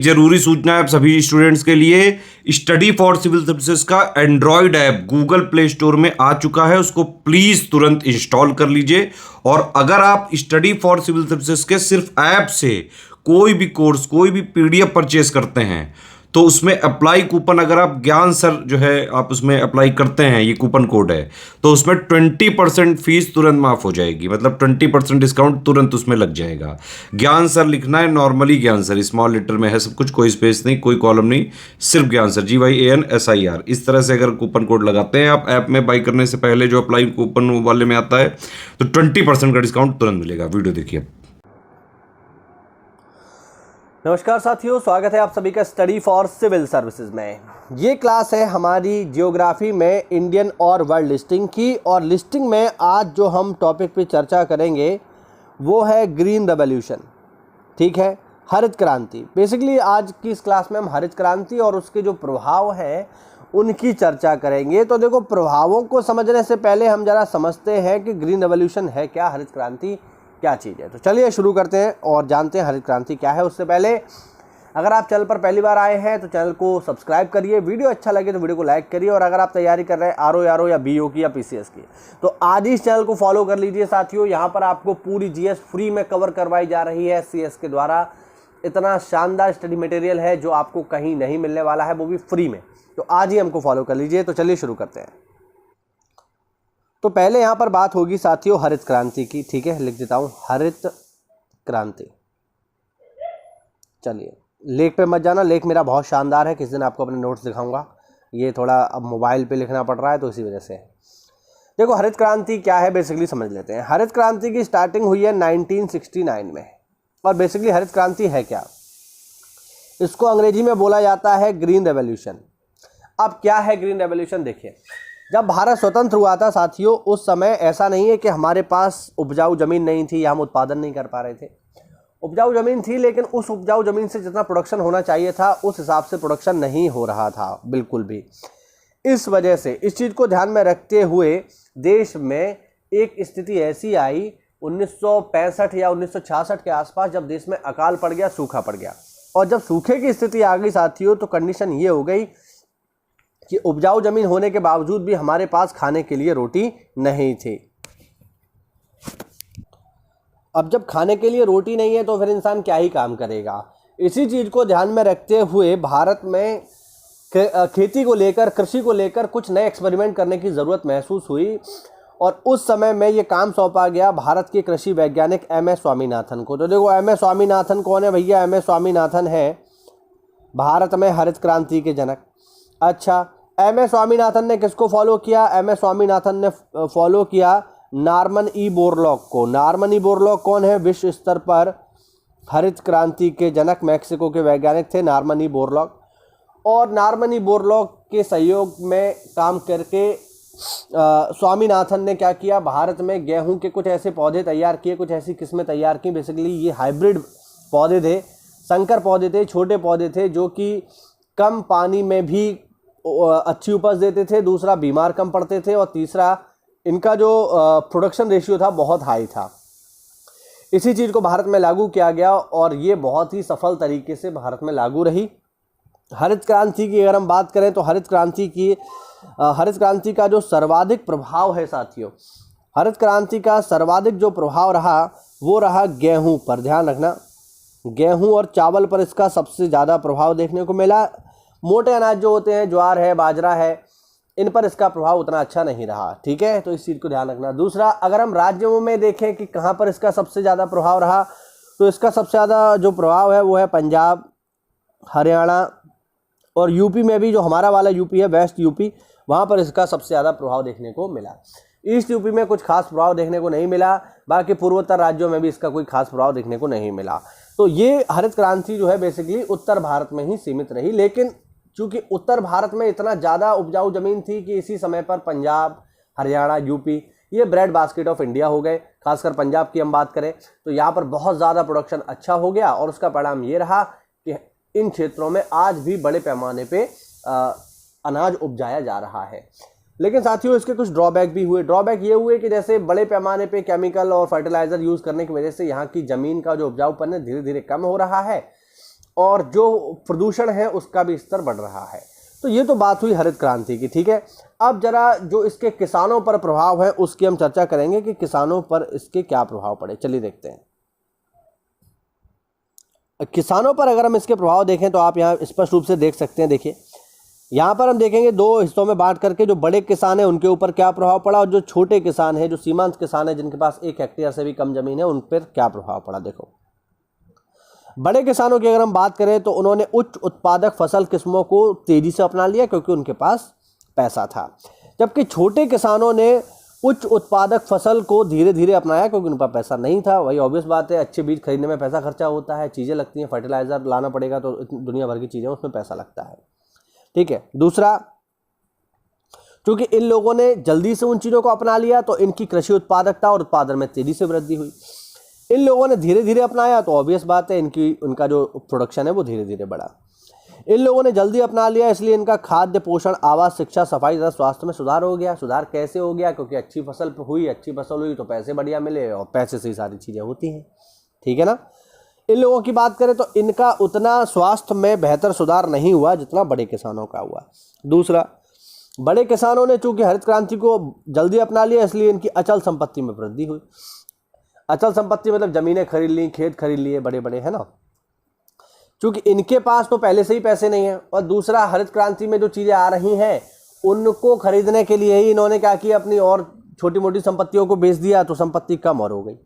जरूरी सूचना है आप सभी स्टूडेंट्स के लिए। स्टडी फॉर सिविल सर्विसेज का Android app Google play store में आ चुका है, उसको प्लीज तुरंत इंस्टॉल कर लीजिए। और अगर आप स्टडी फॉर सिविल सर्विसेज के सिर्फ ऐप से कोई भी कोर्स, कोई भी पीडीएफ परचेस करते हैं तो उसमें अप्लाई कूपन, अगर आप ज्ञान सर जो है आप उसमें अप्लाई करते हैं, ये कूपन कोड है, तो उसमें 20% फीस तुरंत माफ हो जाएगी। मतलब 20% डिस्काउंट तुरंत उसमें लग जाएगा। ज्ञान सर लिखना है, नॉर्मली ज्ञान सर स्मॉल लेटर में है सब कुछ, कोई स्पेस नहीं, कोई कॉलम नहीं, सिर्फ ज्ञान सर, GYANSIR। इस तरह से अगर कूपन कोड लगाते हैं आप ऐप में बाई करने से पहले, जो अप्लाई कूपन वाले में आता है, तो 20% का डिस्काउंट तुरंत मिलेगा। वीडियो देखिए। नमस्कार साथियों, स्वागत है आप सभी का स्टडी फॉर सिविल सर्विसेज में। ये क्लास है हमारी जियोग्राफी में इंडियन और वर्ल्ड लिस्टिंग की। और लिस्टिंग में आज जो हम टॉपिक पे चर्चा करेंगे वो है ग्रीन रेवोल्यूशन। ठीक है, हरित क्रांति। बेसिकली आज की इस क्लास में हम हरित क्रांति और उसके जो प्रभाव हैं उनकी चर्चा करेंगे। तो देखो, प्रभावों को समझने से पहले हम जरा समझते हैं कि ग्रीन रेवोल्यूशन है क्या, हरित क्रांति क्या चीज़ है। तो चलिए शुरू करते हैं और जानते हैं हरित क्रांति क्या है। उससे पहले अगर आप चैनल पर पहली बार आए हैं तो चैनल को सब्सक्राइब करिए, वीडियो अच्छा लगे तो वीडियो को लाइक करिए। और अगर आप तैयारी कर रहे हैं आरओ या बीओ की या पीसीएस की, तो आज ही इस चैनल को फॉलो कर लीजिए साथियों। यहाँ पर आपको पूरी जीएस फ्री में कवर करवाई जा रही है सीएस के द्वारा। इतना शानदार स्टडी मटेरियल है जो आपको कहीं नहीं मिलने वाला है, वो भी फ्री में। तो आज ही हमको फॉलो कर लीजिए। तो चलिए शुरू करते हैं। तो पहले यहाँ पर बात होगी साथियों हरित क्रांति की। ठीक है, लिख देता हूँ हरित क्रांति। चलिए, लेख पे मत जाना, लेख मेरा बहुत शानदार है, किस दिन आपको अपने नोट्स दिखाऊंगा। ये थोड़ा अब मोबाइल पे लिखना पड़ रहा है तो इसी वजह से। देखो, हरित क्रांति क्या है बेसिकली समझ लेते हैं। हरित क्रांति की स्टार्टिंग हुई है 1969 में। और बेसिकली हरित क्रांति है क्या, इसको अंग्रेजी में बोला जाता है ग्रीन रेवोल्यूशन। अब क्या है ग्रीन रेवोल्यूशन, देखिए, जब भारत स्वतंत्र हुआ था साथियों, उस समय ऐसा नहीं है कि हमारे पास उपजाऊ ज़मीन नहीं थी या हम उत्पादन नहीं कर पा रहे थे। उपजाऊ ज़मीन थी, लेकिन उस उपजाऊ ज़मीन से जितना प्रोडक्शन होना चाहिए था उस हिसाब से प्रोडक्शन नहीं हो रहा था बिल्कुल भी। इस वजह से इस चीज़ को ध्यान में रखते हुए देश में एक स्थिति ऐसी आई 1965 या 1966 के आसपास, जब देश में अकाल पड़ गया, सूखा पड़ गया। और जब सूखे की स्थिति आ गई साथियों, तो कंडीशन ये हो गई कि उपजाऊ जमीन होने के बावजूद भी हमारे पास खाने के लिए रोटी नहीं थी। अब जब खाने के लिए रोटी नहीं है तो फिर इंसान क्या ही काम करेगा। इसी चीज़ को ध्यान में रखते हुए भारत में खेती को लेकर, कृषि को लेकर कुछ नए एक्सपेरिमेंट करने की ज़रूरत महसूस हुई। और उस समय में ये काम सौंपा गया भारत के कृषि वैज्ञानिक MS स्वामीनाथन को। तो देखो, MS स्वामीनाथन कौन है भैया? MS स्वामीनाथन है भारत में हरित क्रांति के जनक। अच्छा, MS स्वामीनाथन ने किसको फॉलो किया? MS स्वामीनाथन ने फॉलो किया नॉर्मन ई बोरलॉग को। नॉर्मन ई बोरलॉग कौन है? विश्व स्तर पर हरित क्रांति के जनक मैक्सिको के वैज्ञानिक थे नॉर्मन ई बोरलॉग। और नॉर्मन ई बोरलॉग के सहयोग में काम करके स्वामीनाथन ने क्या किया, भारत में गेहूं के कुछ ऐसे पौधे तैयार किए, कुछ ऐसी किस्में तैयार की। बेसिकली ये हाइब्रिड पौधे थे, संकर पौधे थे, छोटे पौधे थे, जो कि कम पानी में भी अच्छी उपज देते थे। दूसरा, बीमार कम पड़ते थे। और तीसरा, इनका जो प्रोडक्शन रेशियो था बहुत हाई था। इसी चीज़ को भारत में लागू किया गया और ये बहुत ही सफल तरीके से भारत में लागू रही। हरित क्रांति की अगर हम बात करें तो हरित क्रांति का जो सर्वाधिक प्रभाव है साथियों, हरित क्रांति का सर्वाधिक जो प्रभाव रहा वो रहा गेहूं पर। ध्यान रखना, गेहूं और चावल पर इसका सबसे ज़्यादा प्रभाव देखने को मिला। मोटे अनाज जो होते हैं, ज्वार है, बाजरा है, इन पर इसका प्रभाव उतना अच्छा नहीं रहा। ठीक है, तो इस चीज़ को ध्यान रखना। दूसरा, अगर हम राज्यों में देखें कि कहाँ पर इसका सबसे ज़्यादा प्रभाव रहा, तो इसका सबसे ज़्यादा जो प्रभाव है वो है पंजाब, हरियाणा और यूपी में भी, जो हमारा वाला यूपी है, वेस्ट यूपी, वहाँ पर इसका सबसे ज़्यादा प्रभाव देखने को मिला। ईस्ट यूपी में कुछ खास प्रभाव देखने को नहीं मिला। बाकी पूर्वोत्तर राज्यों में भी इसका कोई खास प्रभाव देखने को नहीं मिला। तो ये हरित क्रांति जो है बेसिकली उत्तर भारत में ही सीमित रही। लेकिन चूँकि उत्तर भारत में इतना ज़्यादा उपजाऊ ज़मीन थी कि इसी समय पर पंजाब, हरियाणा, यूपी ये ब्रेड बास्केट ऑफ इंडिया हो गए। खासकर पंजाब की हम बात करें तो यहाँ पर बहुत ज़्यादा प्रोडक्शन अच्छा हो गया। और उसका परिणाम ये रहा कि इन क्षेत्रों में आज भी बड़े पैमाने पे अनाज उपजाया जा रहा है। लेकिन साथियों, इसके कुछ ड्रॉबैक भी हुए। ड्रॉबैक ये हुए कि जैसे बड़े पैमाने पे केमिकल और फर्टिलाइज़र यूज़ करने की वजह से यहाँ की ज़मीन का जो उपजाऊपन है धीरे धीरे कम हो रहा है। और जो प्रदूषण है उसका भी स्तर बढ़ रहा है। तो ये तो बात हुई हरित क्रांति की, ठीक है। अब जरा जो इसके किसानों पर प्रभाव है उसकी हम चर्चा करेंगे कि किसानों पर इसके क्या प्रभाव पड़े। चलिए देखते हैं। किसानों पर अगर हम इसके प्रभाव देखें तो आप यहाँ स्पष्ट रूप से देख सकते हैं। देखिए यहाँ पर हम देखेंगे दो हिस्सों में बांट करके, जो बड़े किसान हैं उनके ऊपर क्या प्रभाव पड़ा और जो छोटे किसान हैं, जो सीमांत किसान हैं, जिनके पास 1 हेक्टेयर से भी कम जमीन है, उन पर क्या प्रभाव पड़ा। देखो बड़े किसानों की अगर हम बात करें तो उन्होंने उच्च उत्पादक फसल किस्मों को तेजी से अपना लिया क्योंकि उनके पास पैसा था, जबकि छोटे किसानों ने उच्च उत्पादक फसल को धीरे धीरे अपनाया क्योंकि उन पर पैसा नहीं था। वही ऑब्वियस बात है, अच्छे बीज खरीदने में पैसा खर्चा होता है, चीज़ें लगती हैं, फर्टिलाइज़र लाना पड़ेगा तो दुनिया भर की चीज़ें, उसमें पैसा लगता है, ठीक है। दूसरा, क्योंकि इन लोगों ने जल्दी से उन चीज़ों को अपना लिया तो इनकी कृषि उत्पादकता और उत्पादन में तेजी से वृद्धि हुई। इन लोगों ने धीरे धीरे अपनाया तो ऑब्वियस बात है उनका जो प्रोडक्शन है वो धीरे धीरे बढ़ा। इन लोगों ने जल्दी अपना लिया इसलिए इनका खाद्य, पोषण, आवास, शिक्षा, सफाई तथा स्वास्थ्य में सुधार हो गया। सुधार कैसे हो गया? क्योंकि अच्छी फसल हुई तो पैसे बढ़िया मिले और पैसे से ही सारी चीज़ें होती हैं, ठीक है ना। इन लोगों की बात करें तो इनका उतना स्वास्थ्य में बेहतर सुधार नहीं हुआ जितना बड़े किसानों का हुआ। दूसरा, बड़े किसानों ने चूंकि हरित क्रांति को जल्दी अपना लिया इसलिए इनकी अचल संपत्ति में वृद्धि हुई। अचल संपत्ति मतलब जमीनें खरीद ली, खेत खरीद लिए बड़े बड़े, है ना। चूंकि इनके पास तो पहले से ही पैसे नहीं है, और दूसरा हरित क्रांति में जो चीज़ें आ रही हैं उनको खरीदने के लिए ही इन्होंने क्या किया, अपनी और छोटी मोटी संपत्तियों को बेच दिया तो संपत्ति कम और हो गई।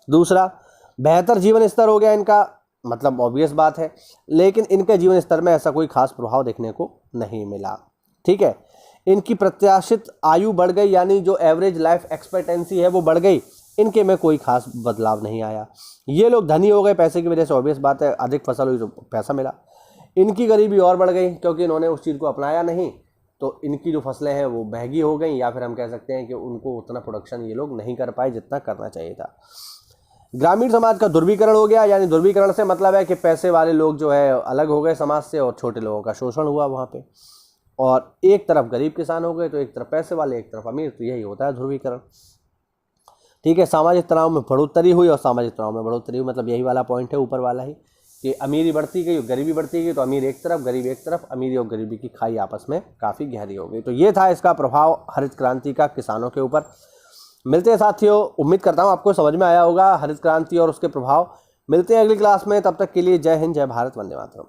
दूसरा, बेहतर जीवन स्तर हो गया इनका, मतलब ऑब्वियस बात है, लेकिन इनके जीवन स्तर में ऐसा कोई खास प्रभाव देखने को नहीं मिला, ठीक है। इनकी प्रत्याशित आयु बढ़ गई, यानी जो एवरेज लाइफ एक्सपेक्टेंसी है वो बढ़ गई, इनके में कोई खास बदलाव नहीं आया। ये लोग धनी हो गए पैसे की वजह से, ऑब्वियस बात है, अधिक फसल हुई तो पैसा मिला। इनकी गरीबी और बढ़ गई क्योंकि इन्होंने उस चीज़ को अपनाया नहीं, तो इनकी जो फसलें हैं वो महंगी हो गई, या फिर हम कह सकते हैं कि उनको उतना प्रोडक्शन ये लोग नहीं कर पाए जितना करना चाहिए था। ग्रामीण समाज का ध्रुवीकरण हो गया, यानी ध्रुवीकरण से मतलब है कि पैसे वाले लोग जो है अलग हो गए समाज से और छोटे लोगों का शोषण हुआ वहाँ पे, और एक तरफ गरीब किसान हो गए तो एक तरफ पैसे वाले, एक तरफ अमीर, तो यही होता है ध्रुवीकरण, ठीक है। सामाजिक तनाव में बढ़ोतरी हुई, और सामाजिक तनाव में बढ़ोतरी हुई मतलब यही वाला पॉइंट है ऊपर वाला ही, कि अमीरी बढ़ती गई, गरीबी बढ़ती गई, तो अमीर एक तरफ, गरीब एक तरफ, अमीरी और गरीबी की खाई आपस में काफ़ी गहरी हो गई। तो ये था इसका प्रभाव हरित क्रांति का किसानों के ऊपर। मिलते हैं साथियों, उम्मीद करता हूँ आपको समझ में आया होगा हरित क्रांति और उसके प्रभाव। मिलते हैं अगली क्लास में, तब तक के लिए जय हिंद, जय भारत, वंदे मातरम।